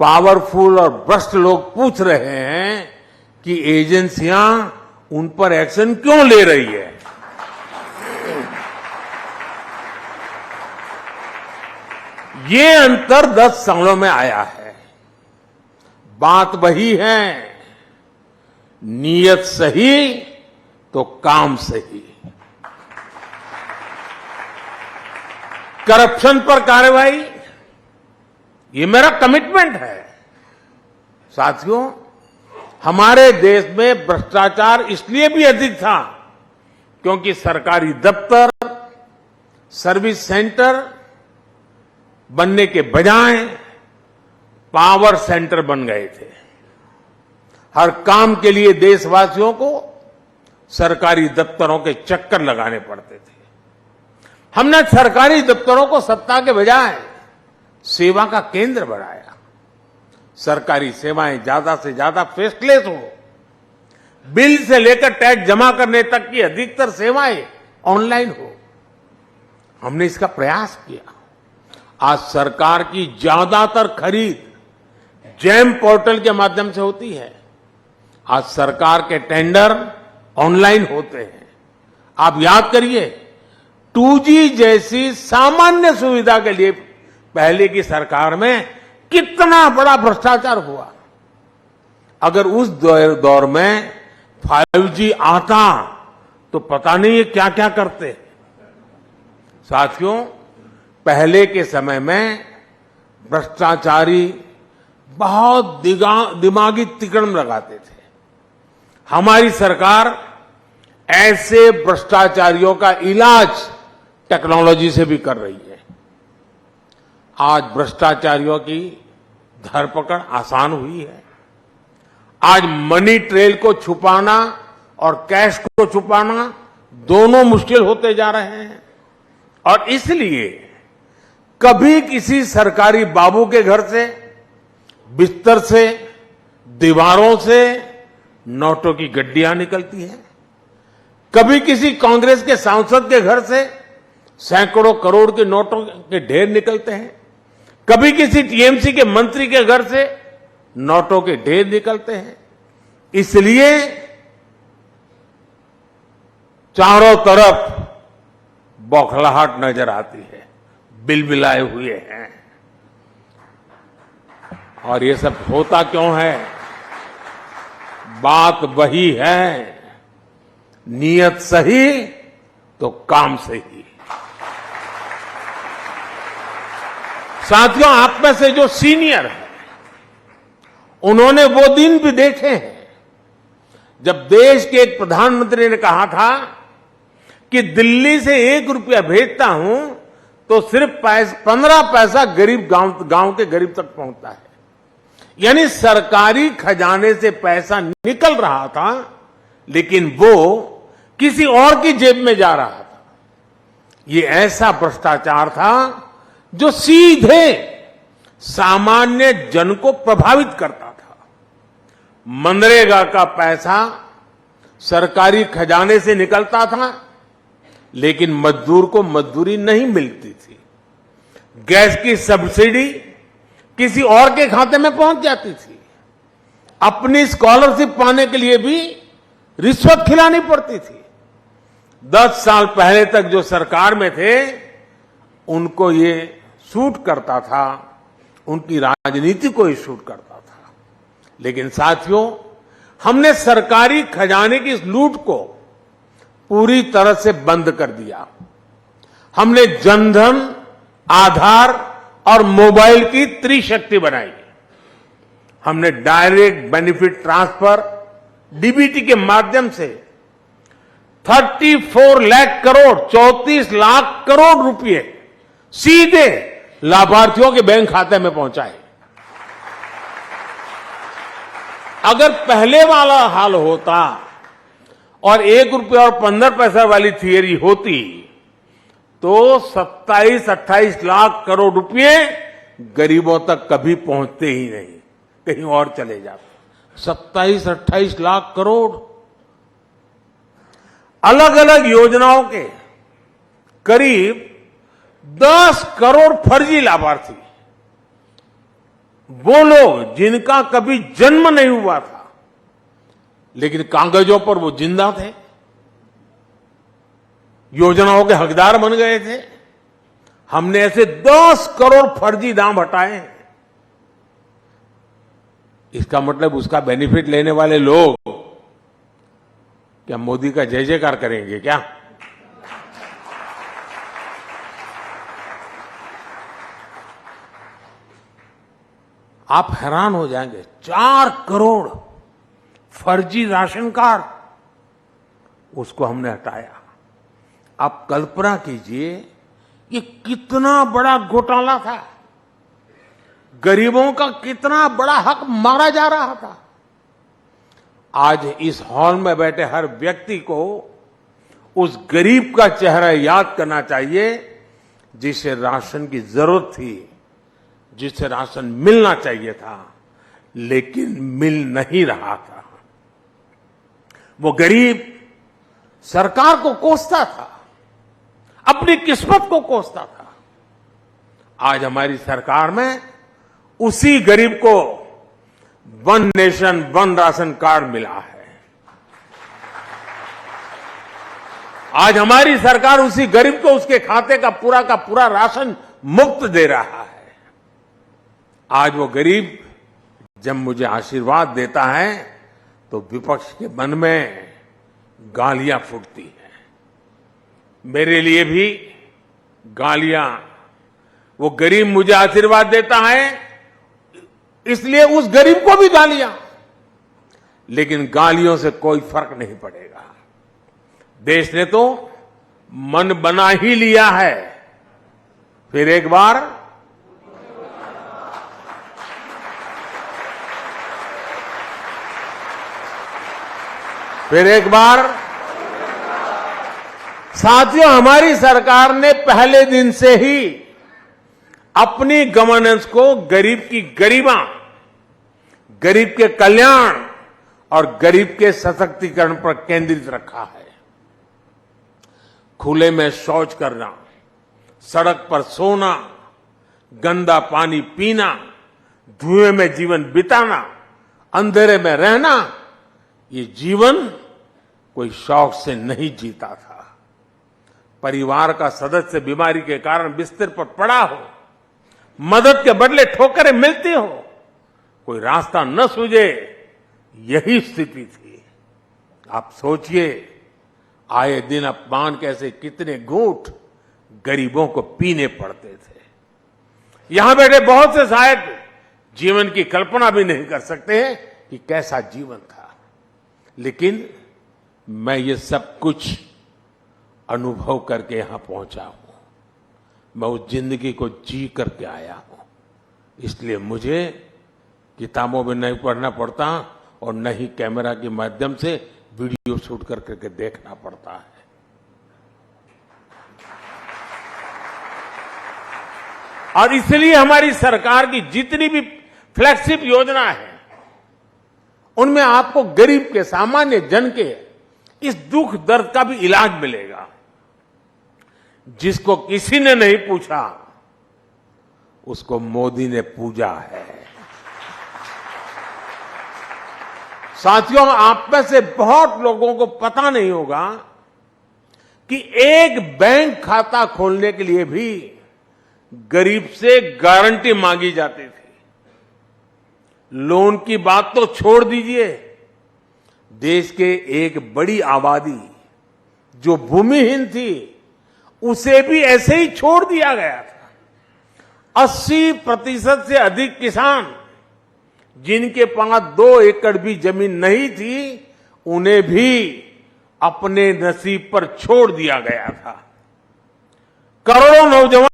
Powerful और भ्रष्ट लोग पूछ रहे हैं कि एजेंसियां उन पर एक्शन क्यों ले रही है। ये अंतर 10 सालों में आया है। बात वही है, नीयत सही तो काम सही। करप्शन पर कार्रवाई, ये मेरा कमिटमेंट है। साथियों, हमारे देश में भ्रष्टाचार इसलिए भी अधिक था क्योंकि सरकारी दफ्तर, सर्विस सेंटर बनने के बजाय पावर सेंटर बन गए थे। हर काम के लिए देशवासियों को सरकारी दफ्तरों के चक्कर लगाने पड़ते थे। हमने सरकारी दफ्तरों को सत्ता के बजाय सेवा का केंद्र बनाया। सरकारी सेवाएं ज्यादा से ज्यादा फेसलेस हो, बिल से लेकर टैक्स जमा करने तक की अधिकतर सेवाएं ऑनलाइन हो। हमने इसका प्रयास किया। आज सरकार की ज्यादातर खरीद जेम पोर्टल के माध्यम से होती है। आज सरकार के टेंडर ऑनलाइन होते हैं। आप याद करिए, 2G जैसी सामान्य सुविधा के लिए पहले की सरकार में कितना बड़ा भ्रष्टाचार हुआ। अगर उस दौर में 5G आता तो पता नहीं ये क्या क्या करते। साथियों, पहले के समय में भ्रष्टाचारी बहुत दिमागी तिकड़म लगाते थे। हमारी सरकार ऐसे भ्रष्टाचारियों का इलाज टेक्नोलॉजी से भी कर रही है। आज भ्रष्टाचारियों की धरपकड़ आसान हुई है। आज मनी ट्रेल को छुपाना और कैश को छुपाना दोनों मुश्किल होते जा रहे हैं। और इसलिए कभी किसी सरकारी बाबू के घर से, बिस्तर से, दीवारों से नोटों की गड्डियां निकलती हैं। कभी किसी कांग्रेस के सांसद के घर से सैकड़ों करोड़ के नोटों के ढेर निकलते हैं। कभी किसी टीएमसी के मंत्री के घर से नोटों के ढेर निकलते हैं। इसलिए चारों तरफ बौखलाहट नजर आती है, बिलबिलाए हुए हैं। और ये सब होता क्यों है? बात वही है, नीयत सही तो काम सही। साथियों, आप में से जो सीनियर है उन्होंने वो दिन भी देखे हैं जब देश के एक प्रधानमंत्री ने कहा था कि दिल्ली से 1 रुपया भेजता हूं तो सिर्फ 15 पैसा गरीब गांव के गरीब तक पहुंचता है। यानी सरकारी खजाने से पैसा निकल रहा था लेकिन वो किसी और की जेब में जा रहा था। ये ऐसा भ्रष्टाचार था जो सीधे सामान्य जन को प्रभावित करता था। मनरेगा का पैसा सरकारी खजाने से निकलता था लेकिन मजदूर को मजदूरी नहीं मिलती थी। गैस की सब्सिडी किसी और के खाते में पहुंच जाती थी। अपनी स्कॉलरशिप पाने के लिए भी रिश्वत खिलानी पड़ती थी। 10 साल पहले तक जो सरकार में थे उनको ये सूट करता था, उनकी राजनीति को ही सूट करता था। लेकिन साथियों, हमने सरकारी खजाने की इस लूट को पूरी तरह से बंद कर दिया। हमने जनधन, आधार और मोबाइल की त्रिशक्ति बनाई। हमने डायरेक्ट बेनिफिट ट्रांसफर डीबीटी के माध्यम से 34 लाख करोड़ 34 लाख करोड़ रुपए सीधे लाभार्थियों के बैंक खाते में पहुंचाए। अगर पहले वाला हाल होता और 1 रुपया और 15 पैसा वाली थियरी होती तो 27-28 लाख करोड़ रुपए गरीबों तक कभी पहुंचते ही नहीं, कहीं और चले जाते। 27-28 लाख करोड़ अलग अलग योजनाओं के करीब 10 करोड़ फर्जी लाभार्थी वो लोग जिनका कभी जन्म नहीं हुआ था, लेकिन कागजों पर वो जिंदा थे, योजनाओं के हकदार बन गए थे। हमने ऐसे 10 करोड़ फर्जी नाम हटाए हैं। इसका मतलब उसका बेनिफिट लेने वाले लोग क्या मोदी का जय जयकार करेंगे क्या? आप हैरान हो जाएंगे, 4 करोड़ फर्जी राशन कार्ड, उसको हमने हटाया। आप कल्पना कीजिए ये कितना बड़ा घोटाला था, गरीबों का कितना बड़ा हक मारा जा रहा था। आज इस हॉल में बैठे हर व्यक्ति को उस गरीब का चेहरा याद करना चाहिए जिसे राशन की जरूरत थी, जिसे राशन मिलना चाहिए था, लेकिन मिल नहीं रहा था। वो गरीब सरकार को कोसता था, अपनी किस्मत को कोसता था। आज हमारी सरकार में उसी गरीब को 1 नेशन 1 राशन कार्ड मिला है। आज हमारी सरकार उसी गरीब को उसके खाते का पूरा राशन मुफ्त दे रहा है। आज वो गरीब जब मुझे आशीर्वाद देता है तो विपक्ष के मन में गालियां फूटती हैं। मेरे लिए भी गालियां, वो गरीब मुझे आशीर्वाद देता है इसलिए उस गरीब को भी गालियां, लेकिन गालियों से कोई फर्क नहीं पड़ेगा। देश ने तो मन बना ही लिया है। फिर एक बार साथियों, हमारी सरकार ने पहले दिन से ही अपनी गवर्नेंस को गरीब की गरिमा, गरीब के कल्याण और गरीब के सशक्तिकरण पर केंद्रित रखा है। खुले में शौच करना, सड़क पर सोना, गंदा पानी पीना, धुएं में जीवन बिताना, अंधेरे में रहना, ये जीवन कोई शौक से नहीं जीता था। परिवार का सदस्य बीमारी के कारण बिस्तर पर पड़ा हो, मदद के बदले ठोकरें मिलती हो, कोई रास्ता न सूझे, यही स्थिति थी। आप सोचिए, आए दिन अपमान कैसे कितने घूंट गरीबों को पीने पड़ते थे। यहां बैठे बहुत से शायद जीवन की कल्पना भी नहीं कर सकते हैं कि कैसा जीवन था, लेकिन मैं ये सब कुछ अनुभव करके यहां पहुंचा हूं। मैं उस जिंदगी को जी करके आया हूं, इसलिए मुझे किताबों में नहीं पढ़ना पड़ता और न ही कैमरा के माध्यम से वीडियो शूट करके देखना पड़ता है। और इसलिए हमारी सरकार की जितनी भी फ्लैगशिप योजना है, उनमें आपको गरीब के, सामान्य जन के इस दुख दर्द का भी इलाज मिलेगा। जिसको किसी ने नहीं पूछा, उसको मोदी ने पूजा है। साथियों, आप में से बहुत लोगों को पता नहीं होगा कि एक बैंक खाता खोलने के लिए भी गरीब से गारंटी मांगी जाती थी। लोन की बात तो छोड़ दीजिए, देश के एक बड़ी आबादी जो भूमिहीन थी, उसे भी ऐसे ही छोड़ दिया गया था। 80% से अधिक किसान जिनके पास 2 एकड़ भी जमीन नहीं थी, उन्हें भी अपने नसीब पर छोड़ दिया गया था। करोड़ों नौजवान